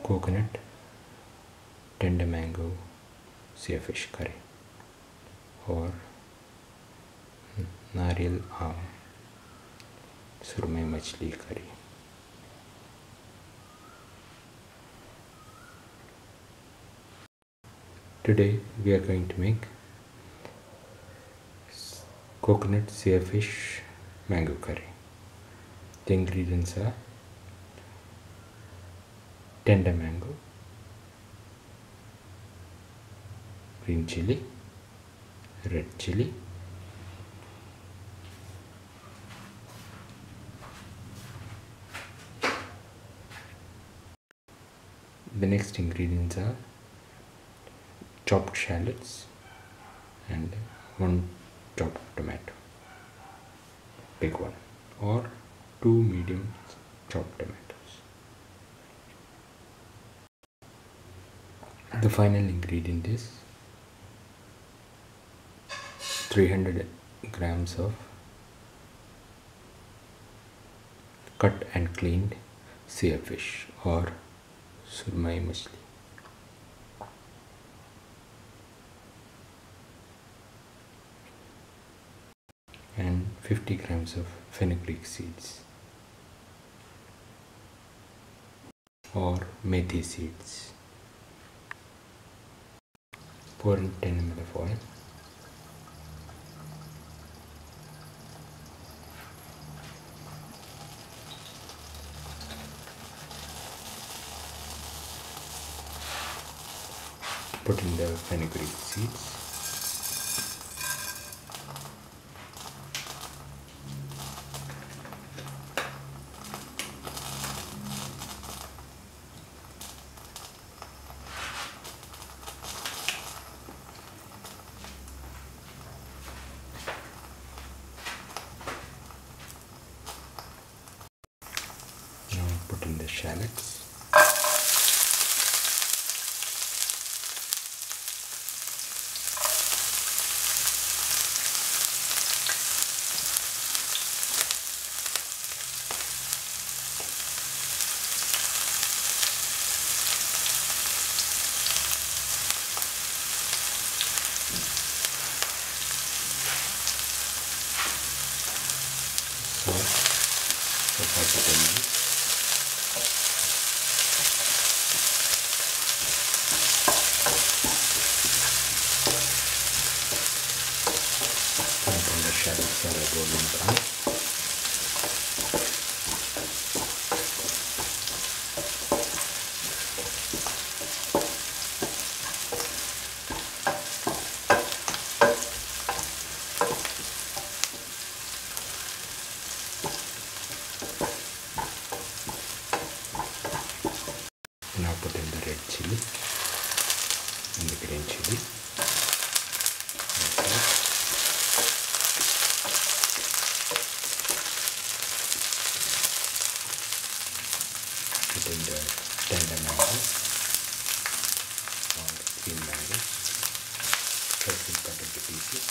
coconut tender mango sear fish curry or नारियल आम सुरमई मछली करी. Today we are going to make coconut sear fish mango curry. The ingredients are tender mango, green chili, red chili, the next ingredients are chopped shallots and one chopped tomato, big one, or 2 medium chopped tomatoes. The final ingredient is 300 grams of cut and cleaned sear fish or surmai machli. And 50 grams of fenugreek seeds or methi seeds. Pour in 10 ml of oil. Put in the fenugreek seeds. Now put in the shallots. So 5 to 10 minutes. And the shallots are golden brown. Now put in the red chili and the green chili. Put in the tender mango or green mango, carefully cut into pieces.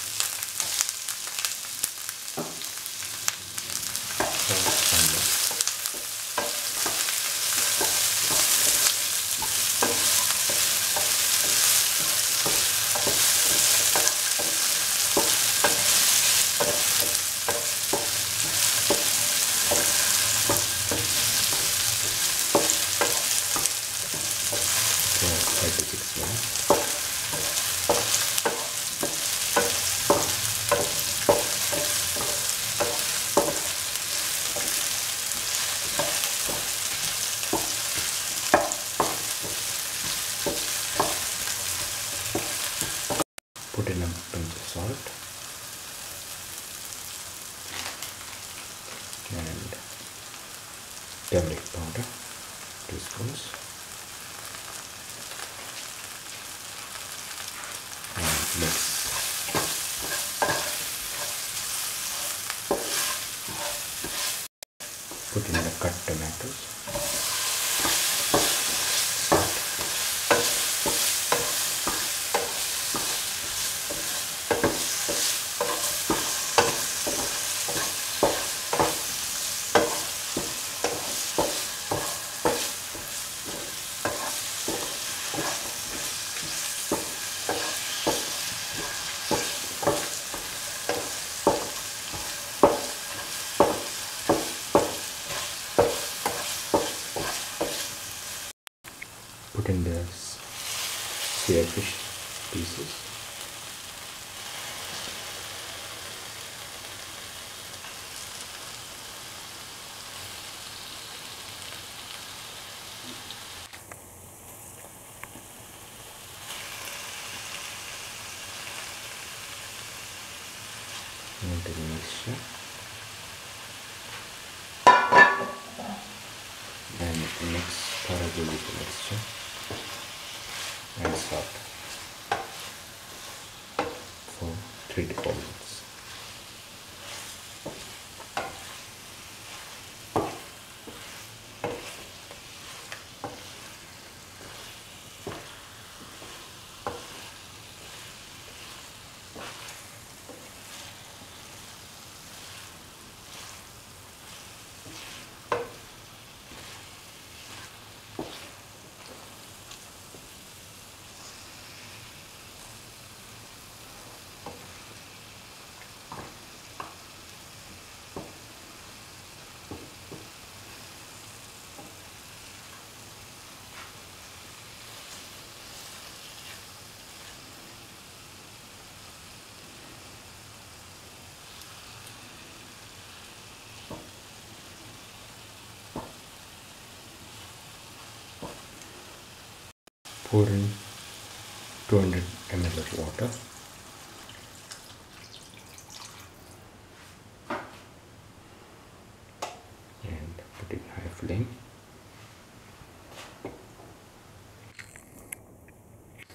Put in a pinch of salt and turmeric powder, 2 spoons, and mix. Put in the cut tomatoes. Put in the sear fish pieces. Into the mixture and mix thoroughly with the mixture and salt for 3 to 4 minutes. Pour in 200 ml of water and put it high flame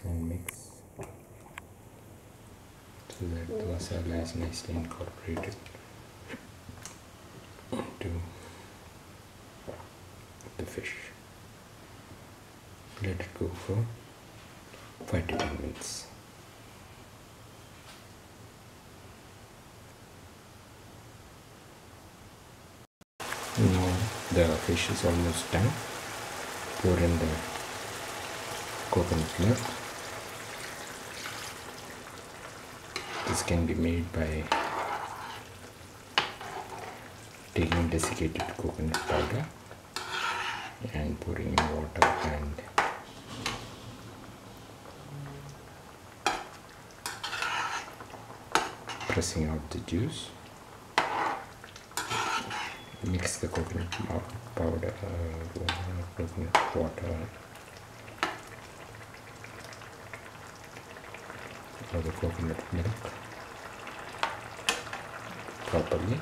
and mix so that the masala is nicely incorporated into the fish. Let it go for 5 to 10 minutes. Now the fish is almost done. Pour in the coconut milk. This can be made by taking desiccated coconut powder and pouring in water and pressing out the juice. Mix the coconut powder, coconut water, or the coconut milk properly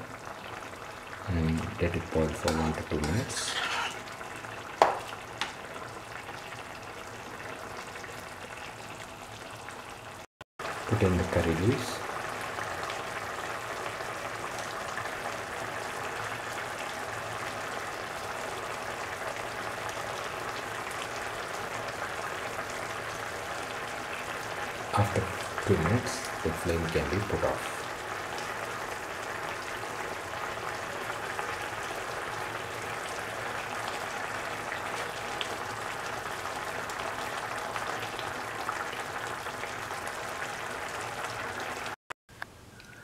and let it boil for 1 to 2 minutes. Put in the curry leaves. After 2 minutes, the flame can be put off.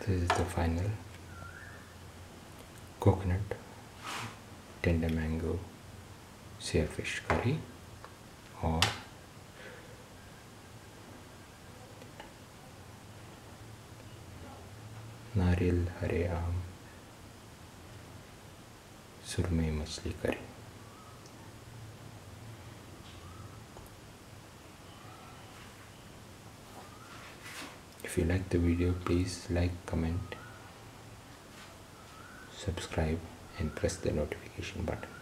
This is the final coconut tender mango sear fish curry or नारियल हरे आम सुरमई मछली करी. If you like the video, please like, comment, subscribe and press the notification button.